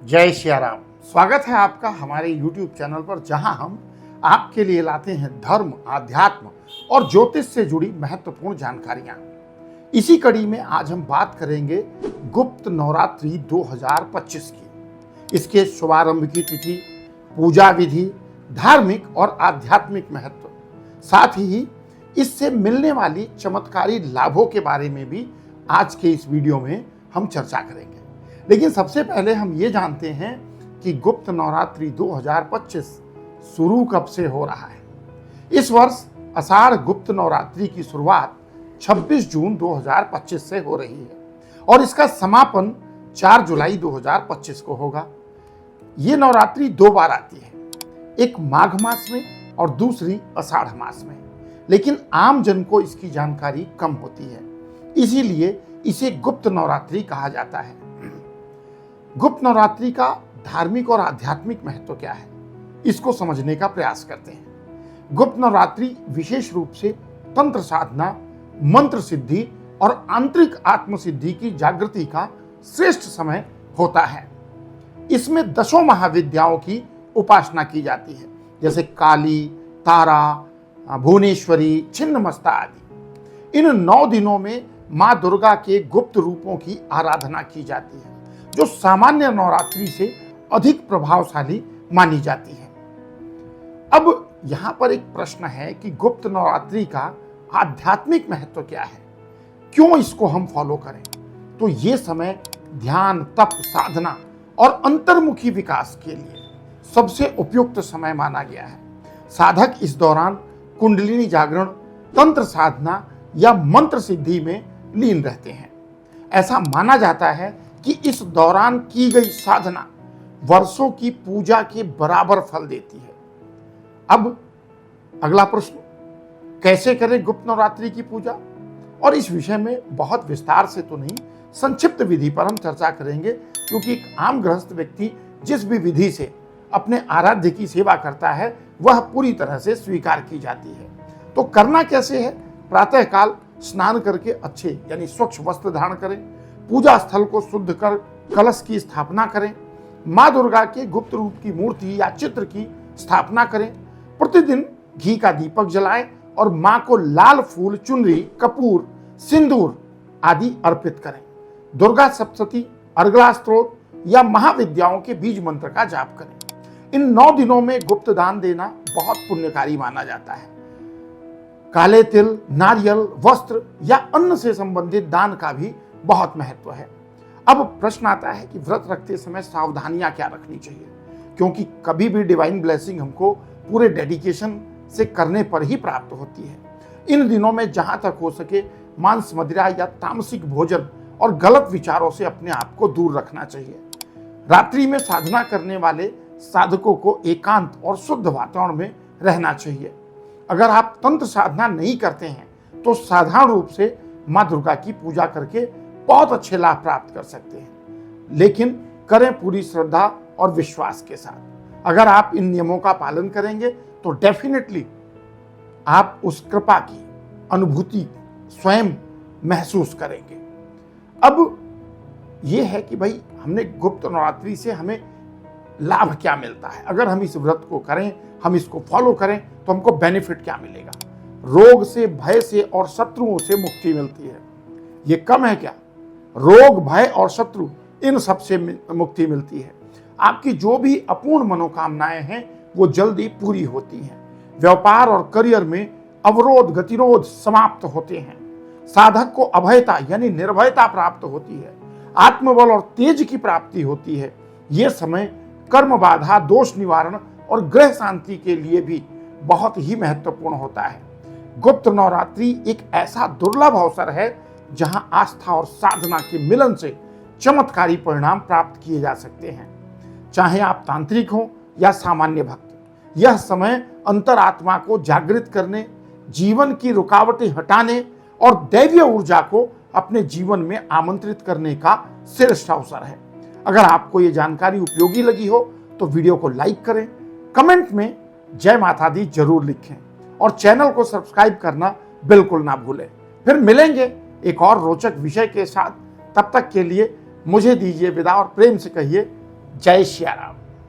जय सिया राम। स्वागत है आपका हमारे YouTube चैनल पर, जहां हम आपके लिए लाते हैं धर्म, आध्यात्म और ज्योतिष से जुड़ी महत्वपूर्ण जानकारियां। इसी कड़ी में आज हम बात करेंगे गुप्त नवरात्रि 2025 की। इसके शुभारंभ की तिथि, पूजा विधि, धार्मिक और आध्यात्मिक महत्व, साथ ही इससे मिलने वाली चमत्कारी लाभों के बारे में भी आज के इस वीडियो में हम चर्चा करेंगे। लेकिन सबसे पहले हम ये जानते हैं कि गुप्त नवरात्रि 2025 शुरू कब से हो रहा है। इस वर्ष आषाढ़ गुप्त नवरात्रि की शुरुआत 26 जून 2025 से हो रही है और इसका समापन 4 जुलाई 2025 को होगा। ये नवरात्रि 2 बार आती है, एक माघ मास में और दूसरी आषाढ़ मास में, लेकिन आम जन को इसकी जानकारी कम होती है, इसीलिए इसे गुप्त नवरात्रि कहा जाता है। गुप्त नवरात्रि का धार्मिक और आध्यात्मिक महत्व क्या है, इसको समझने का प्रयास करते हैं। गुप्त नवरात्रि विशेष रूप से तंत्र साधना, मंत्र सिद्धि और आंतरिक आत्मसिद्धि की जागृति का श्रेष्ठ समय होता है। इसमें 10 महाविद्याओं की उपासना की जाती है, जैसे काली, तारा, भुवनेश्वरी, छिन्नमस्ता आदि। इन 9 दिनों में मां दुर्गा के गुप्त रूपों की आराधना की जाती है, जो सामान्य नवरात्रि से अधिक प्रभावशाली मानी जाती है। अब यहां पर एक प्रश्न है कि गुप्त नवरात्रि का आध्यात्मिक महत्व क्या है, क्यों इसको हम फॉलो करें। तो ये समय ध्यान, तप, साधना और अंतर्मुखी विकास के लिए सबसे उपयुक्त समय माना गया है। साधक इस दौरान कुंडलिनी जागरण, तंत्र साधना या मंत्र सिद्धि में लीन रहते हैं। ऐसा माना जाता है कि इस दौरान की गई साधना वर्षों की पूजा के बराबर फल देती है। अब अगला प्रश्न, कैसे करें गुप्त नवरात्रि की पूजा। और इस विषय में बहुत विस्तार से तो नहीं, संक्षिप्त विधि पर हम चर्चा करेंगे, क्योंकि एक आम गृहस्थ व्यक्ति जिस भी विधि से अपने आराध्य की सेवा करता है वह पूरी तरह से स्वीकार की जाती है। तो करना कैसे है। प्रातःकाल स्नान करके अच्छे यानी स्वच्छ वस्त्र धारण करें, पूजा स्थल को शुद्ध कर कलश की स्थापना करें, मां दुर्गा के गुप्त रूप की मूर्ति या चित्र की स्थापना करें, प्रतिदिन घी का दीपक जलाएं और मां को लाल फूल, चुनरी, कपूर, सिंदूर आदि अर्पित करें। दुर्गा सप्तशती, अर्गला स्तोत्र या महाविद्याओं के बीज मंत्र का जाप करें। इन 9 दिनों में गुप्त दान देना बहुत पुण्यकारी माना जाता है। काले तिल, नारियल, वस्त्र या अन्न से संबंधित दान का भी बहुत महत्व है। अब प्रश्न आता है कि व्रत रखते समय सावधानियां क्या रखनी चाहिए, क्योंकि कभी भी डिवाइन ब्लेसिंग हमको पूरे डेडिकेशन से करने पर ही प्राप्त होती है। इन दिनों में जहां तक हो सके मांस, मदिरा या तामसिक भोजन और गलत विचारों से अपने आप को दूर रखना चाहिए। रात्रि में साधना करने वाले साधकों को एकांत और शुद्ध वातावरण में रहना चाहिए। अगर आप तंत्र साधना नहीं करते हैं तो साधारण रूप से मां दुर्गा की पूजा करके बहुत अच्छे लाभ प्राप्त कर सकते हैं, लेकिन करें पूरी श्रद्धा और विश्वास के साथ। अगर आप इन नियमों का पालन करेंगे तो डेफिनेटली आप उस कृपा की अनुभूति स्वयं महसूस करेंगे। अब यह है कि भाई हमने गुप्त नवरात्रि से हमें लाभ क्या मिलता है। अगर हम इस व्रत को करें, हम इसको फॉलो करें तो हमको बेनिफिट क्या मिलेगा। रोग से, भय से और शत्रुओं से मुक्ति मिलती है। ये कम है क्या। रोग, भय और शत्रु, इन सब से मुक्ति मिलती है। आपकी जो भी अपूर्ण मनोकामनाएं हैं वो जल्दी पूरी होती हैं। व्यापार और करियर में अवरोध, गतिरोध समाप्त होते हैं। साधक को अभयता यानी निर्भयता प्राप्त होती है। आत्मबल और तेज की प्राप्ति होती है। ये समय कर्म बाधा, दोष निवारण और ग्रह शांति के लिए भी बहुत ही महत्वपूर्ण होता है। गुप्त नवरात्रि एक ऐसा दुर्लभ अवसर है जहां आस्था और साधना के मिलन से चमत्कारी परिणाम प्राप्त किए जा सकते हैं। चाहे आप तांत्रिक हो या सामान्य भक्त, यह समय अंतरात्मा को जागृत करने, जीवन की रुकावटें हटाने और दैवीय ऊर्जा को अपने जीवन में आमंत्रित करने का श्रेष्ठ अवसर है। अगर आपको ये जानकारी उपयोगी लगी हो तो वीडियो को लाइक करें, कमेंट में जय माता दी जरूर लिखें और चैनल को सब्सक्राइब करना बिल्कुल ना भूलें। फिर मिलेंगे एक और रोचक विषय के साथ। तब तक के लिए मुझे दीजिए विदा और प्रेम से कहिए जय श्री राम।